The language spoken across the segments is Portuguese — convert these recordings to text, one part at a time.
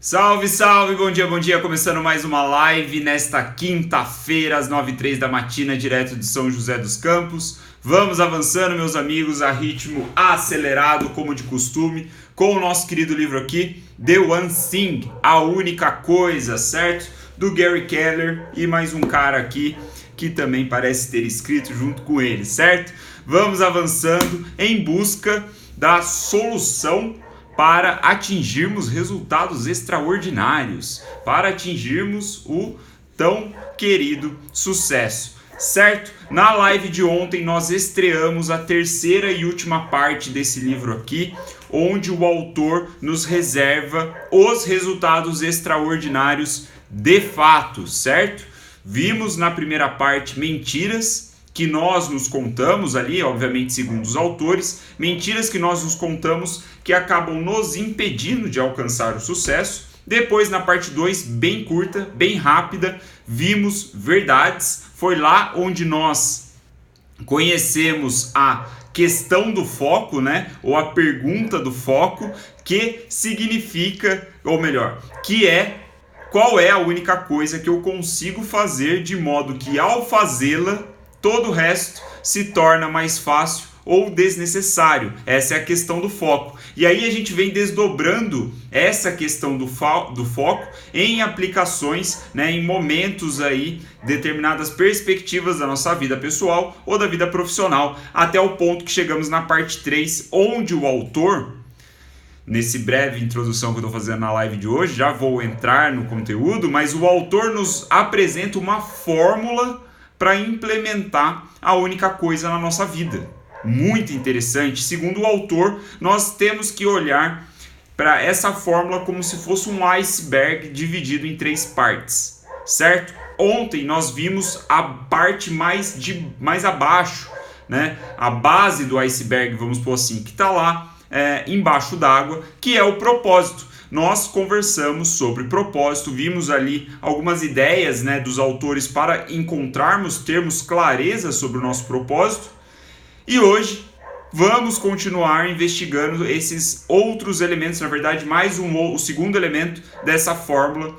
Salve, salve, bom dia, começando mais uma live nesta quinta-feira às 9h03 da matina, direto de São José dos Campos. Vamos avançando, meus amigos, a ritmo acelerado, como de costume, com o nosso querido livro aqui, The One Thing, A Única Coisa, certo? Do Gary Keller e mais um cara aqui que também parece ter escrito junto com ele, certo? Vamos avançando em busca da solução para atingirmos resultados extraordinários, para atingirmos o tão querido sucesso, certo? Na live de ontem nós estreamos a terceira e última parte desse livro aqui, onde o autor nos reserva os resultados extraordinários de fato, certo? Vimos na primeira parte mentiras que nós nos contamos ali, obviamente segundo os autores, mentiras que nós nos contamos que acabam nos impedindo de alcançar o sucesso. Depois, na parte 2, bem curta, bem rápida, vimos verdades. Foi lá onde nós conhecemos a questão do foco, né? Ou a pergunta do foco, que significa, ou melhor, que é qual é a única coisa que eu consigo fazer de modo que ao fazê-la todo o resto se torna mais fácil ou desnecessário. Essa é a questão do foco. E aí a gente vem desdobrando essa questão do foco em aplicações, né, em momentos aí, determinadas perspectivas da nossa vida pessoal ou da vida profissional, até o ponto que chegamos na parte 3, onde o autor, nesse breve introdução que eu estou fazendo na live de hoje, já vou entrar no conteúdo, mas o autor nos apresenta uma fórmula para implementar a única coisa na nossa vida. Muito interessante. Segundo o autor, nós temos que olhar para essa fórmula como se fosse um iceberg dividido em 3 partes, certo? Ontem nós vimos a parte mais abaixo, né? A base do iceberg, vamos pôr assim, que está lá embaixo d'água, que é o propósito. Nós conversamos sobre propósito, vimos ali algumas ideias, né, dos autores para termos clareza sobre o nosso propósito. E hoje vamos continuar investigando esses outros elementos, na verdade o segundo elemento dessa fórmula,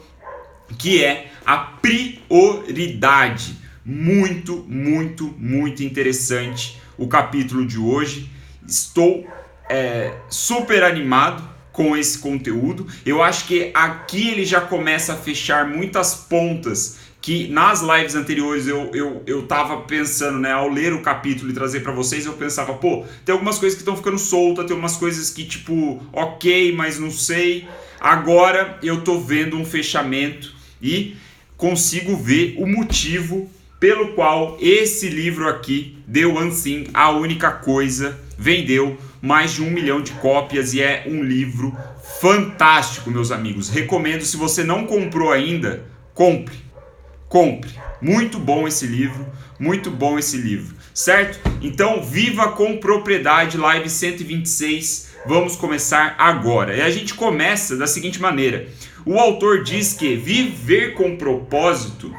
que é a prioridade. Muito, muito, muito interessante o capítulo de hoje. Estou super animado com esse conteúdo. Eu acho que aqui ele já começa a fechar muitas pontas que nas lives anteriores eu tava pensando, né, ao ler o capítulo e trazer para vocês, eu pensava, tem algumas coisas que estão ficando soltas, tem algumas coisas que tipo, ok, mas não sei. Agora eu tô vendo um fechamento e consigo ver o motivo pelo qual esse livro aqui, The One Thing, A Única Coisa, vendeu mais de 1 milhão de cópias e é um livro fantástico, meus amigos. Recomendo, se você não comprou ainda, compre. Muito bom esse livro, certo? Então, viva com propriedade, live 126, vamos começar agora. E a gente começa da seguinte maneira: o autor diz que viver com propósito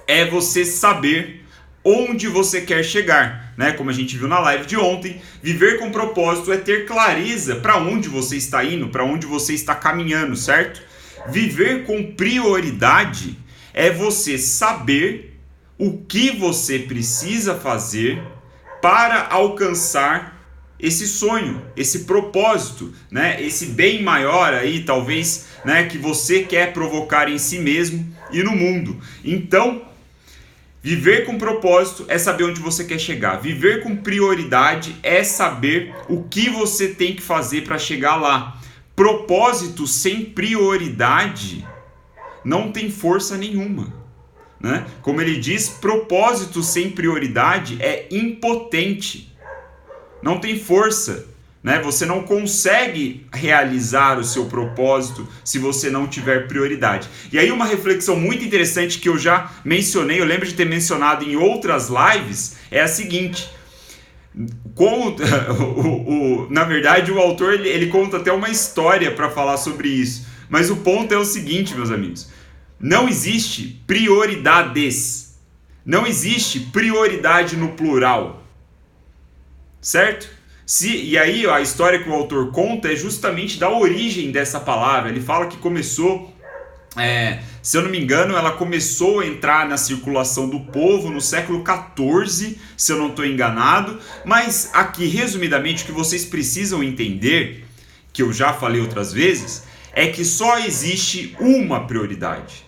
é você saber onde você quer chegar, né? Como a gente viu na live de ontem, viver com propósito é ter clareza para onde você está indo, para onde você está caminhando, certo? Viver com prioridade é você saber o que você precisa fazer para alcançar esse sonho, esse propósito, né? Esse bem maior aí, talvez, né, que você quer provocar em si mesmo e no mundo. Então, viver com propósito é saber onde você quer chegar. Viver com prioridade é saber o que você tem que fazer para chegar lá. Propósito sem prioridade não tem força nenhuma, né? Como ele diz, propósito sem prioridade é impotente. Não tem força, né? Você não consegue realizar o seu propósito se você não tiver prioridade. E aí uma reflexão muito interessante que eu já mencionei, eu lembro de ter mencionado em outras lives, é a seguinte: na verdade o autor ele conta até uma história para falar sobre isso, mas o ponto é o seguinte, meus amigos: não existe prioridades, não existe prioridade no plural, certo? E aí a história que o autor conta é justamente da origem dessa palavra. Ele fala que começou, se eu não me engano, ela começou a entrar na circulação do povo no século XIV, se eu não estou enganado. Mas aqui, resumidamente, o que vocês precisam entender, que eu já falei outras vezes, é que só existe uma prioridade,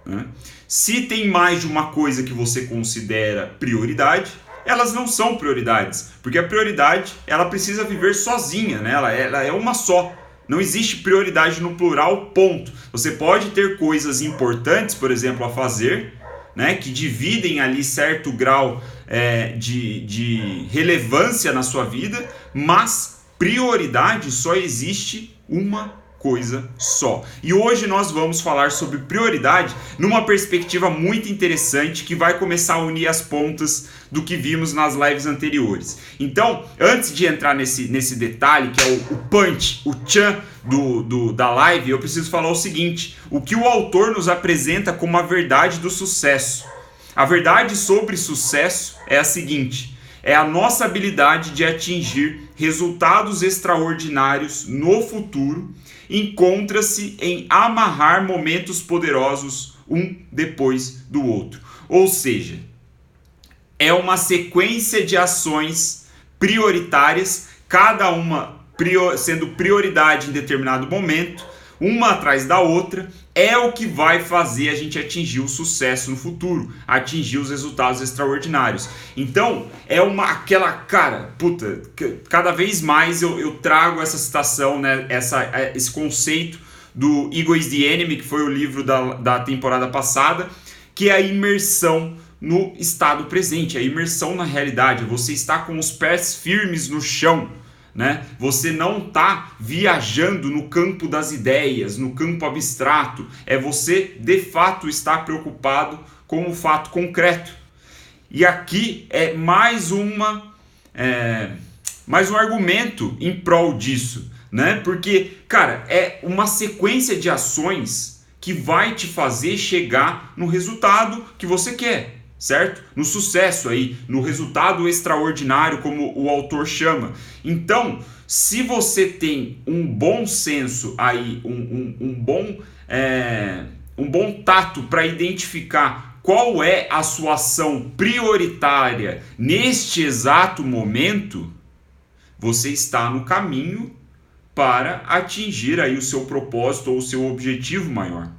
né? Se tem mais de uma coisa que você considera prioridade, elas não são prioridades, porque a prioridade ela precisa viver sozinha, né? Ela é uma só. Não existe prioridade no plural, ponto. Você pode ter coisas importantes, por exemplo, a fazer, né, que dividem ali certo grau de relevância na sua vida, mas prioridade só existe uma coisa só. E hoje nós vamos falar sobre prioridade numa perspectiva muito interessante que vai começar a unir as pontas do que vimos nas lives anteriores. Então, antes de entrar nesse detalhe, que é o punch, o tchan da live, eu preciso falar o seguinte: o que o autor nos apresenta como a verdade do sucesso. A verdade sobre sucesso é a seguinte: é a nossa habilidade de atingir resultados extraordinários no futuro, encontra-se em amarrar momentos poderosos um depois do outro. Ou seja, é uma sequência de ações prioritárias, cada uma sendo prioridade em determinado momento, uma atrás da outra, é o que vai fazer a gente atingir o sucesso no futuro, atingir os resultados extraordinários. Então, cada vez mais eu trago essa citação, né, esse conceito do Ego is the Enemy, que foi o livro da temporada passada, que é a imersão no estado presente, a imersão na realidade. Você está com os pés firmes no chão, né? Você não está viajando no campo das ideias, no campo abstrato. É você de fato estar preocupado com o fato concreto. E aqui é mais um argumento em prol disso, né? Porque, cara, é uma sequência de ações que vai te fazer chegar no resultado que você quer, certo? No sucesso aí, no resultado extraordinário, como o autor chama. Então, se você tem um bom senso aí, um bom tato para identificar qual é a sua ação prioritária neste exato momento, você está no caminho para atingir aí o seu propósito ou o seu objetivo maior.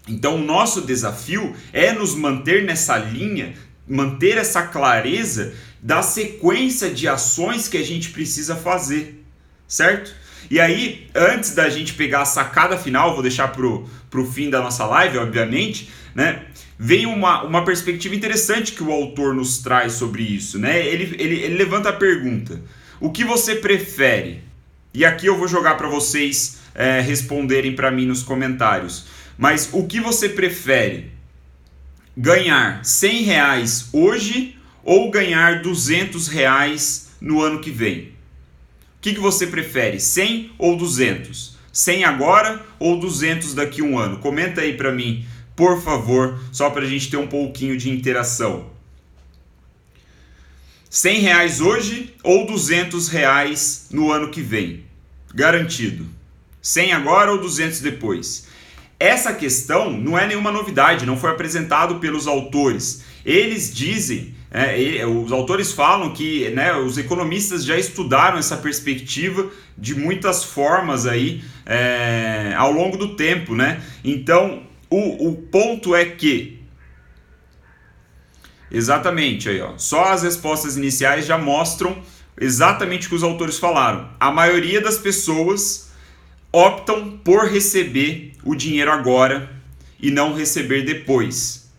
Então o nosso desafio é nos manter nessa linha, manter essa clareza da sequência de ações que a gente precisa fazer, certo? E aí, antes da gente pegar a sacada final, vou deixar pro fim da nossa live, obviamente, né? Vem uma perspectiva interessante que o autor nos traz sobre isso, né? Ele levanta a pergunta: o que você prefere? E aqui eu vou jogar para vocês responderem para mim nos comentários. Mas o que você prefere? Ganhar R$100 hoje ou ganhar R$200 no ano que vem? O que você prefere? 100 ou 200? 100 agora ou 200 daqui a um ano? Comenta aí para mim, por favor, só para a gente ter um pouquinho de interação. R$100 hoje ou R$200 no ano que vem? Garantido. 100 agora ou 200 depois? Essa questão não é nenhuma novidade, não foi apresentado pelos autores. Eles dizem, os autores falam que, né, os economistas já estudaram essa perspectiva de muitas formas aí, ao longo do tempo, né? Então, o ponto é que, exatamente aí, ó, só as respostas iniciais já mostram exatamente o que os autores falaram. A maioria das pessoas optam por receber o dinheiro agora e não receber depois.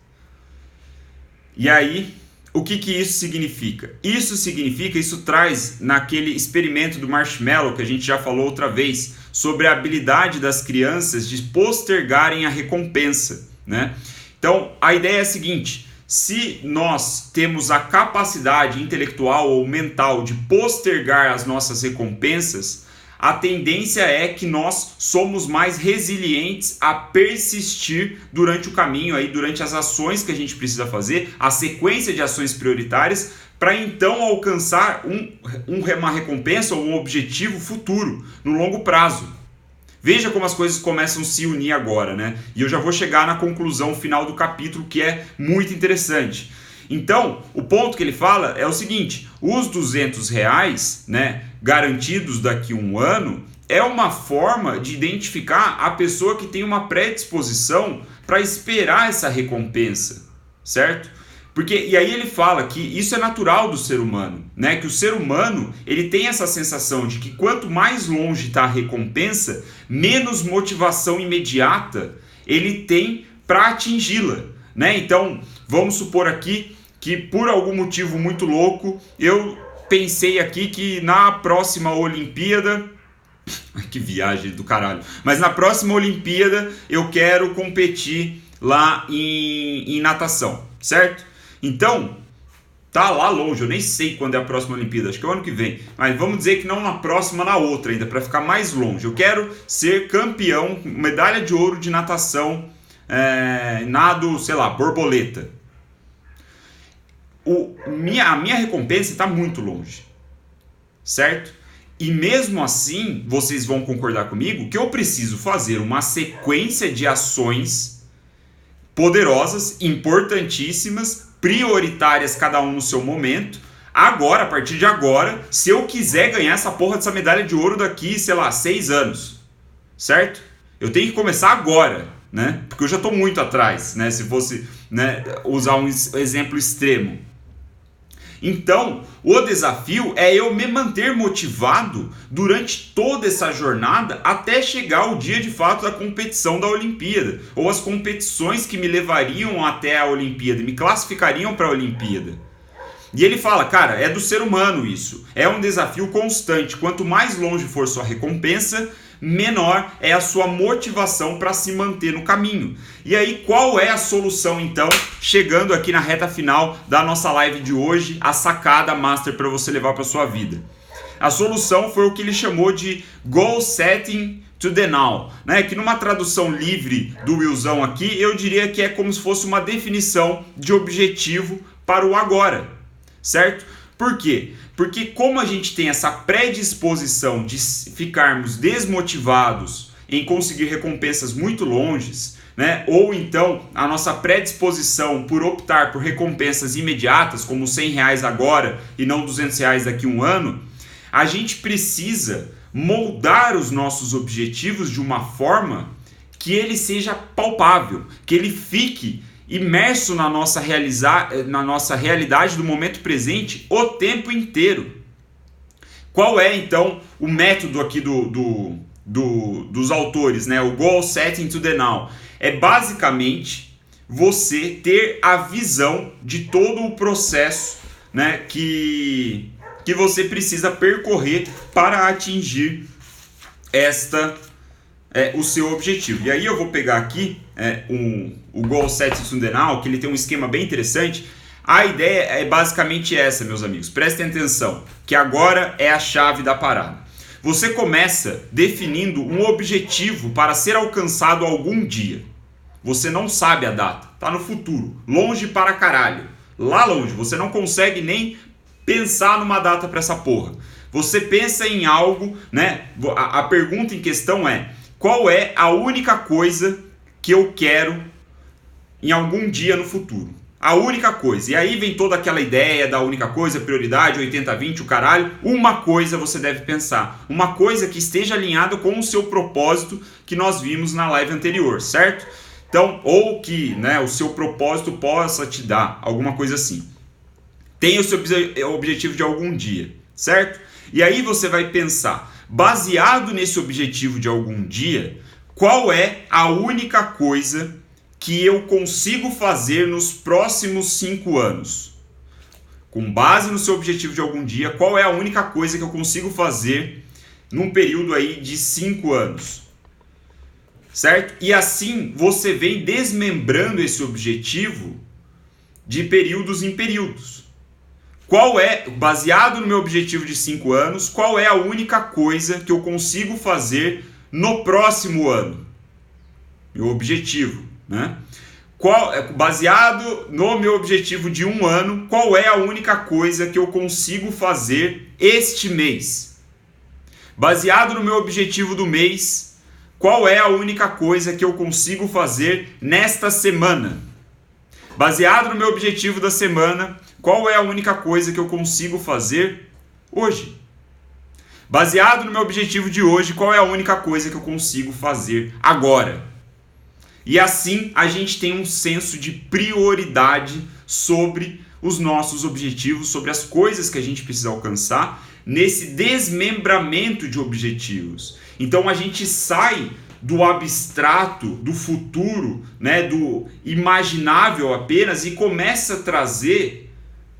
E aí, o que isso significa? Isso traz naquele experimento do marshmallow que a gente já falou outra vez, sobre a habilidade das crianças de postergarem a recompensa, né? Então, a ideia é a seguinte: se nós temos a capacidade intelectual ou mental de postergar as nossas recompensas, a tendência é que nós somos mais resilientes a persistir durante o caminho, aí, durante as ações que a gente precisa fazer, a sequência de ações prioritárias, para então alcançar uma recompensa ou um objetivo futuro, no longo prazo. Veja como as coisas começam a se unir agora, né? E eu já vou chegar na conclusão final do capítulo, que é muito interessante. Então, o ponto que ele fala é o seguinte: os R$200, né, garantidos daqui a um ano, é uma forma de identificar a pessoa que tem uma predisposição para esperar essa recompensa, certo? E aí ele fala que isso é natural do ser humano, né? Que o ser humano, ele tem essa sensação de que quanto mais longe está a recompensa, menos motivação imediata ele tem para atingi-la, né? Então, vamos supor aqui que por algum motivo muito louco, eu pensei aqui que na próxima Olimpíada, que viagem do caralho, mas na próxima Olimpíada eu quero competir lá em natação, certo? Então, tá lá longe, eu nem sei quando é a próxima Olimpíada, acho que é o ano que vem, mas vamos dizer que não na próxima, na outra ainda, para ficar mais longe. Eu quero ser campeão, medalha de ouro de natação, nado, sei lá, borboleta. A minha recompensa está muito longe, certo? E mesmo assim, vocês vão concordar comigo que eu preciso fazer uma sequência de ações poderosas, importantíssimas, prioritárias, cada um no seu momento. Agora, a partir de agora, se eu quiser ganhar essa porra dessa medalha de ouro daqui, sei lá, 6 anos, certo? Eu tenho que começar agora, né? Porque eu já estou muito atrás, né? Se fosse, né, usar um exemplo extremo. Então, o desafio é eu me manter motivado durante toda essa jornada até chegar o dia de fato da competição da Olimpíada, ou as competições que me levariam até a Olimpíada, me classificariam para a Olimpíada. E ele fala, cara, é do ser humano isso, é um desafio constante. Quanto mais longe for sua recompensa, menor é a sua motivação para se manter no caminho. E aí, qual é a solução então, chegando aqui na reta final da nossa live de hoje, a sacada master para você levar para sua vida? A solução foi o que ele chamou de Goal Setting to the Now, né? Que numa tradução livre do Willzão aqui, eu diria que é como se fosse uma definição de objetivo para o agora, certo? Por quê? Porque como a gente tem essa predisposição de ficarmos desmotivados em conseguir recompensas muito longes, né? Ou então a nossa predisposição por optar por recompensas imediatas, como R$100 agora e não R$200 daqui a um ano, a gente precisa moldar os nossos objetivos de uma forma que ele seja palpável, que ele fique imerso na nossa realidade do momento presente o tempo inteiro. Qual é então o método aqui dos autores, né? O Goal Setting to the Now? É basicamente você ter a visão de todo o processo, né, que você precisa percorrer para atingir o seu objetivo. E aí eu vou pegar aqui o Goal Setting to the Now, que ele tem um esquema bem interessante. A ideia é basicamente essa, meus amigos. Prestem atenção, que agora é a chave da parada. Você começa definindo um objetivo para ser alcançado algum dia. Você não sabe a data, tá no futuro, longe para caralho. Lá longe, você não consegue nem pensar numa data para essa porra. Você pensa em algo, né? A pergunta em questão é: qual é a única coisa que eu quero em algum dia no futuro? A única coisa. E aí vem toda aquela ideia da única coisa, prioridade, 80-20, o caralho. Uma coisa você deve pensar. Uma coisa que esteja alinhada com o seu propósito que nós vimos na live anterior, certo? Então, ou que, né, o seu propósito possa te dar alguma coisa assim. Tenha o seu objetivo de algum dia, certo? E aí você vai pensar, baseado nesse objetivo de algum dia, qual é a única coisa que eu consigo fazer nos próximos 5 anos? Com base no seu objetivo de algum dia, qual é a única coisa que eu consigo fazer num período aí de 5 anos? Certo? E assim você vem desmembrando esse objetivo de períodos em períodos. Qual é, baseado no meu objetivo de 5 anos, qual é a única coisa que eu consigo fazer no próximo ano? Meu objetivo, né? baseado no meu objetivo de um ano, qual é a única coisa que eu consigo fazer este mês? Baseado no meu objetivo do mês, qual é a única coisa que eu consigo fazer nesta semana? Baseado no meu objetivo da semana, qual é a única coisa que eu consigo fazer hoje? Baseado no meu objetivo de hoje, qual é a única coisa que eu consigo fazer agora? E assim a gente tem um senso de prioridade sobre os nossos objetivos, sobre as coisas que a gente precisa alcançar, nesse desmembramento de objetivos. Então a gente sai do abstrato, do futuro, né, do imaginável apenas e começa a trazer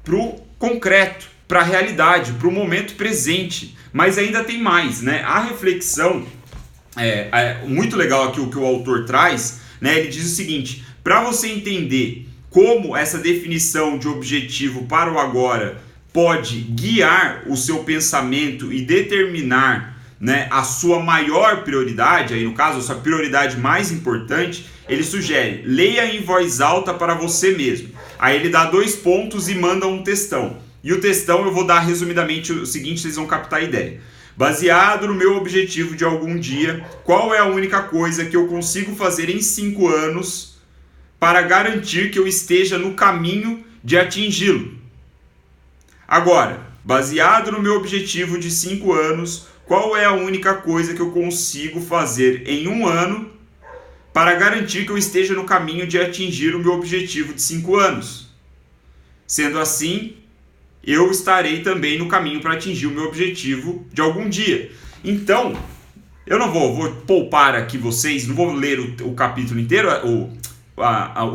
para o concreto, para a realidade, para o momento presente. Mas ainda tem mais, né? A reflexão é muito legal aqui o que o autor traz, né? Ele diz o seguinte: para você entender como essa definição de objetivo para o agora pode guiar o seu pensamento e determinar, né, a sua maior prioridade, aí no caso a sua prioridade mais importante, ele sugere: leia em voz alta para você mesmo. Aí ele dá 2 pontos e manda um textão. E o textão eu vou dar resumidamente o seguinte, vocês vão captar a ideia. Baseado no meu objetivo de algum dia, qual é a única coisa que eu consigo fazer em 5 anos para garantir que eu esteja no caminho de atingi-lo? Agora, baseado no meu objetivo de 5 anos, qual é a única coisa que eu consigo fazer em 1 ano para garantir que eu esteja no caminho de atingir o meu objetivo de 5 anos? Sendo assim, eu estarei também no caminho para atingir o meu objetivo de algum dia. Então, eu não vou poupar aqui vocês, não vou ler o capítulo inteiro,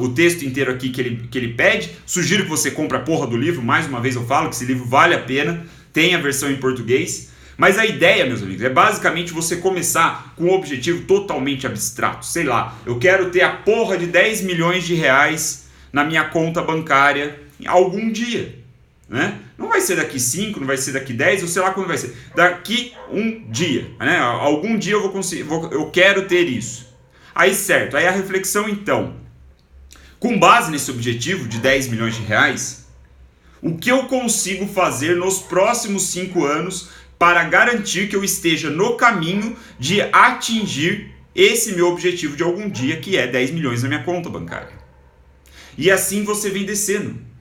o texto inteiro aqui que ele pede. Sugiro que você compre a porra do livro, mais uma vez eu falo que esse livro vale a pena, tem a versão em português. Mas a ideia, meus amigos, é basicamente você começar com um objetivo totalmente abstrato. Sei lá, eu quero ter a porra de 10 milhões de reais na minha conta bancária em algum dia. Né? Não vai ser daqui 5, não vai ser daqui 10, ou sei lá quando vai ser. Daqui um dia, né? Algum dia eu vou conseguir, eu quero ter isso. Aí certo, aí a reflexão então. Com base nesse objetivo de 10 milhões de reais, o que eu consigo fazer nos próximos 5 anos para garantir que eu esteja no caminho de atingir esse meu objetivo de algum dia, que é 10 milhões na minha conta bancária? E assim você vem descendo.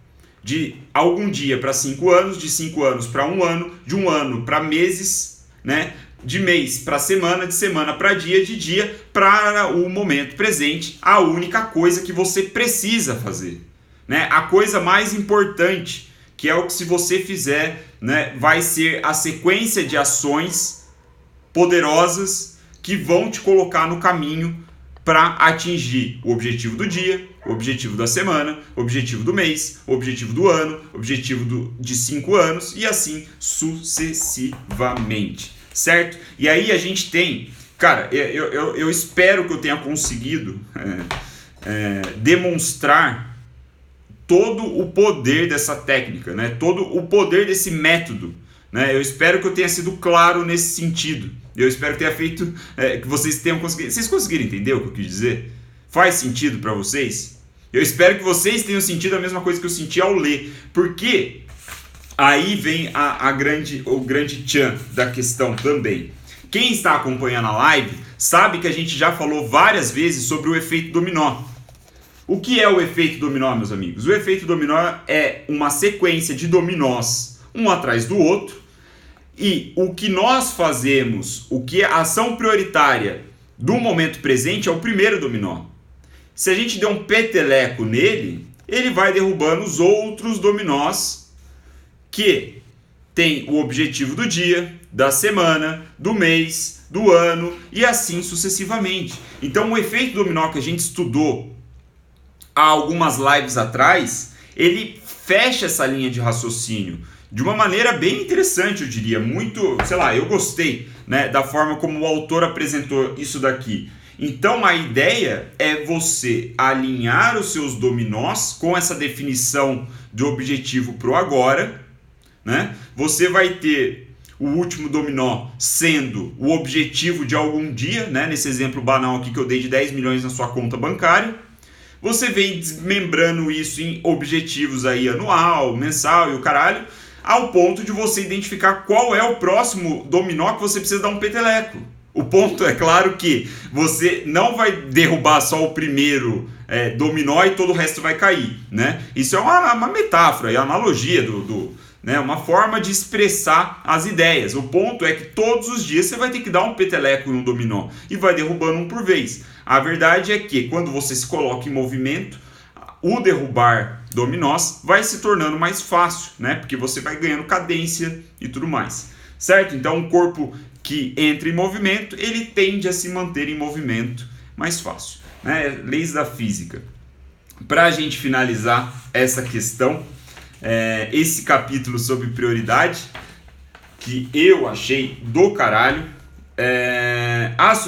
De algum dia para 5 anos, de 5 anos para 1 ano, de 1 ano para meses, né? De mês para semana, de semana para dia, de dia para o momento presente, a única coisa que você precisa fazer, né? A coisa mais importante, que é o que se você fizer, né, vai ser a sequência de ações poderosas que vão te colocar no caminho para atingir o objetivo do dia, o objetivo da semana, o objetivo do mês, o objetivo do ano, o objetivo de 5 anos e assim sucessivamente, certo? E aí a gente tem, cara, eu espero que eu tenha conseguido demonstrar todo o poder dessa técnica, né? Todo o poder desse método, né? Eu espero que eu tenha sido claro nesse sentido. Eu espero que tenha feito, que vocês tenham conseguido. Vocês conseguiram entender o que eu quis dizer? Faz sentido para vocês? Eu espero que vocês tenham sentido a mesma coisa que eu senti ao ler. Porque aí vem o grande tchan da questão também. Quem está acompanhando a live sabe que a gente já falou várias vezes sobre o efeito dominó. O que é o efeito dominó, meus amigos? O efeito dominó é uma sequência de dominós, um atrás do outro. E o que nós fazemos, o que a ação prioritária do momento presente é o primeiro dominó. Se a gente der um peteleco nele, ele vai derrubando os outros dominós que tem o objetivo do dia, da semana, do mês, do ano e assim sucessivamente. Então o efeito dominó que a gente estudou há algumas lives atrás, ele fecha essa linha de raciocínio de uma maneira bem interessante, eu diria, muito, sei lá, eu gostei, né, da forma como o autor apresentou isso daqui. Então a ideia é você alinhar os seus dominós com essa definição de objetivo para o agora, né? Você vai ter o último dominó sendo o objetivo de algum dia, né? Nesse exemplo banal aqui que eu dei de 10 milhões na sua conta bancária. você vem desmembrando isso em objetivos aí anual, mensal e o caralho, ao ponto de você identificar qual é o próximo dominó que você precisa dar um peteleco. O ponto é claro que você não vai derrubar só o primeiro dominó e todo o resto vai cair, né? Isso é uma metáfora, é analogia né? Uma forma de expressar as ideias. O ponto é que todos os dias você vai ter que dar um peteleco no dominó e vai derrubando um por vez. A verdade é que quando você se coloca em movimento, o derrubar dominós vai se tornando mais fácil, né? Porque você vai ganhando cadência e tudo mais, certo? Então, um corpo que entra em movimento, ele tende a se manter em movimento mais fácil, né? Leis da física. Para a gente finalizar essa questão, esse capítulo sobre prioridade, que eu achei do caralho,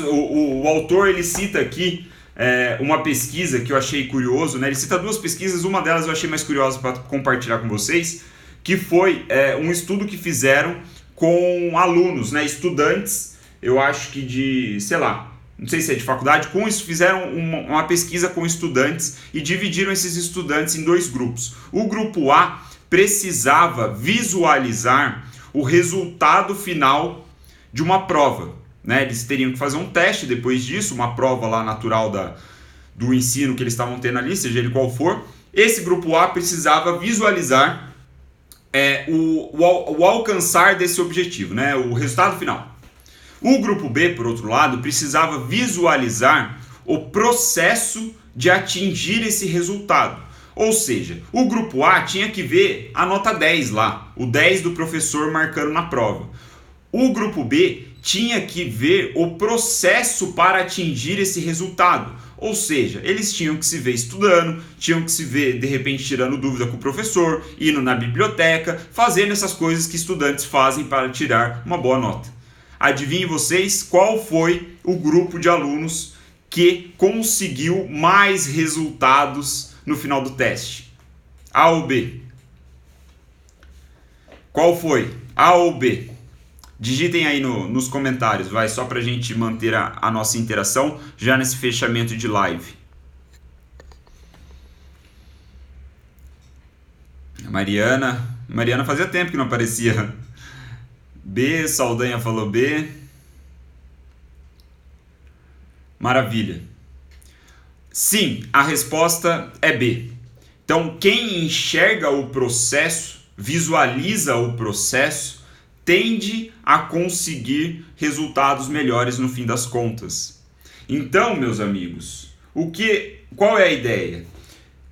o autor ele cita aqui uma pesquisa que eu achei curioso, né? Ele cita duas pesquisas, uma delas eu achei mais curiosa para compartilhar com vocês, que foi um estudo que fizeram com alunos, né? Estudantes, eu acho que de, sei lá, não sei se é de faculdade, com isso fizeram uma pesquisa com estudantes e dividiram esses estudantes em dois grupos. O grupo A precisava visualizar o resultado final de uma prova, né? Eles teriam que fazer um teste depois disso, uma prova lá natural do ensino que eles estavam tendo ali, seja ele qual for. Esse grupo A precisava visualizar o alcançar desse objetivo, né? O resultado final. O grupo B, por outro lado, precisava visualizar o processo de atingir esse resultado. Ou seja, o grupo A tinha que ver a nota 10 lá, o 10 do professor marcando na prova. O grupo B tinha que ver o processo para atingir esse resultado. Ou seja, eles tinham que se ver estudando, tinham que se ver, de repente, tirando dúvida com o professor, indo na biblioteca, fazendo essas coisas que estudantes fazem para tirar uma boa nota. Adivinhem vocês qual foi o grupo de alunos que conseguiu mais resultados no final do teste? A ou B? Qual foi? A ou B? Digitem aí nos comentários, vai, só pra gente manter a nossa interação já nesse fechamento de live. Mariana fazia tempo que não aparecia. B, Saldanha falou B. Maravilha. Sim, a resposta é B. Então, quem enxerga o processo, visualiza o processo, tende a conseguir resultados melhores no fim das contas. Então, meus amigos, qual é a ideia?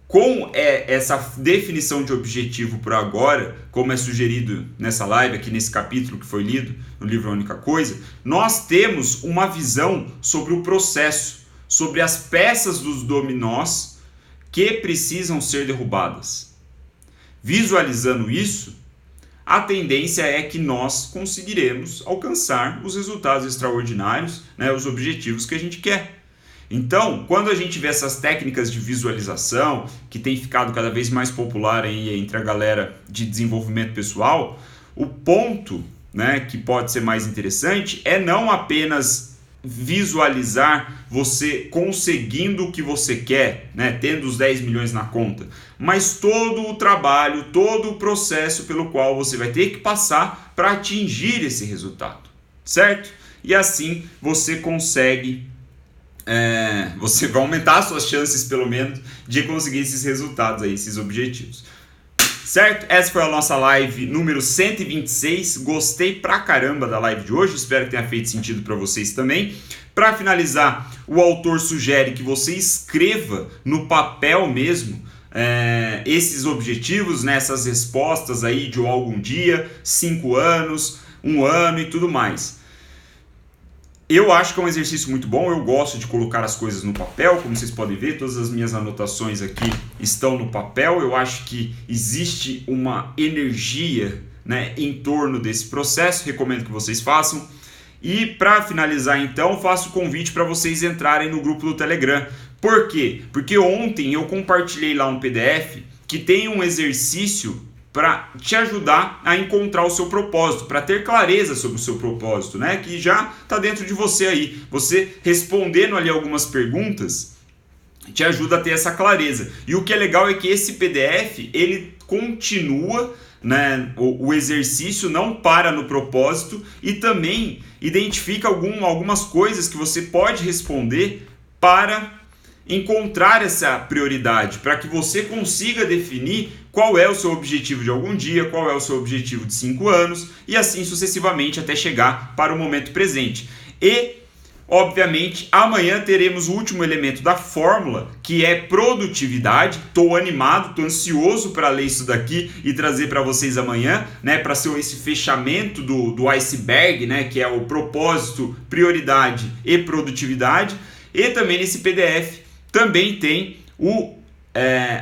Com essa definição de objetivo por agora, como é sugerido nessa live, aqui nesse capítulo que foi lido, no livro A Única Coisa, nós temos uma visão sobre o processo, sobre as peças dos dominós que precisam ser derrubadas. Visualizando isso, a tendência é que nós conseguiremos alcançar os resultados extraordinários, né, os objetivos que a gente quer. Então, quando a gente vê essas técnicas de visualização, que tem ficado cada vez mais popular aí entre a galera de desenvolvimento pessoal, o ponto, né, que pode ser mais interessante é não apenas visualizar você conseguindo o que você quer, né, tendo os 10 milhões na conta, mas todo o trabalho, todo o processo pelo qual você vai ter que passar para atingir esse resultado, certo? E assim você consegue, você vai aumentar as suas chances, pelo menos, de conseguir esses resultados aí, esses objetivos. Certo? Essa foi a nossa live número 126. Gostei pra caramba da live de hoje, espero que tenha feito sentido para vocês também. Para finalizar, o autor sugere que você escreva no papel mesmo esses objetivos, né, essas respostas aí de algum dia, 5 anos, 1 ano e tudo mais. Eu acho que é um exercício muito bom, eu gosto de colocar as coisas no papel, como vocês podem ver, todas as minhas anotações aqui estão no papel. Eu acho que existe uma energia, né, em torno desse processo, recomendo que vocês façam. E para finalizar então, faço o convite para vocês entrarem no grupo do Telegram. Por quê? Porque ontem eu compartilhei lá um PDF que tem um exercício para te ajudar a encontrar o seu propósito, para ter clareza sobre o seu propósito, né? Que já está dentro de você aí. Você respondendo ali algumas perguntas, te ajuda a ter essa clareza. E o que é legal é que esse PDF, ele continua, né, o exercício não para no propósito e também identifica algumas coisas que você pode responder para encontrar essa prioridade, para que você consiga definir qual é o seu objetivo de algum dia, qual é o seu objetivo de 5 anos e assim sucessivamente até chegar para o momento presente. E, obviamente, amanhã teremos o último elemento da fórmula, que é produtividade. Estou animado, estou ansioso para ler isso daqui e trazer para vocês amanhã, né, para ser esse fechamento do iceberg, né, que é o propósito, prioridade e produtividade. E também nesse PDF também tem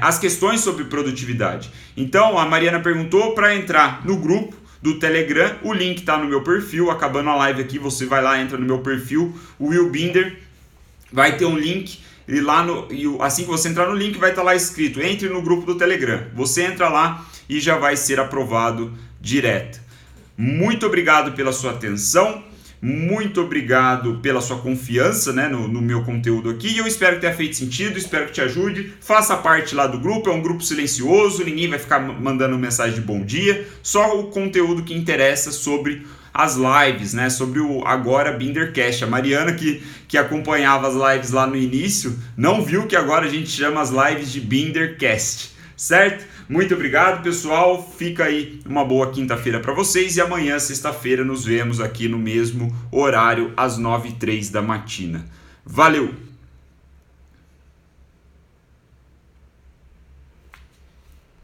as questões sobre produtividade. Então, a Mariana perguntou para entrar no grupo do Telegram, o link está no meu perfil. Acabando a live aqui, você vai lá, entra no meu perfil, o Will Binder, vai ter um link, e lá assim que você entrar no link vai estar lá escrito, entre no grupo do Telegram. Você entra lá e já vai ser aprovado direto. Muito obrigado pela sua atenção. Muito obrigado pela sua confiança, né, no meu conteúdo aqui. Eu espero que tenha feito sentido, espero que te ajude. Faça parte lá do grupo, é um grupo silencioso, ninguém vai ficar mandando mensagem de bom dia. Só o conteúdo que interessa sobre as lives, né, sobre o agora Bindercast. A Mariana, que acompanhava as lives lá no início, não viu que agora a gente chama as lives de Bindercast, certo? Muito obrigado, pessoal. Fica aí uma boa quinta-feira para vocês e amanhã, sexta-feira, nos vemos aqui no mesmo horário, às 9h03 da matina. Valeu!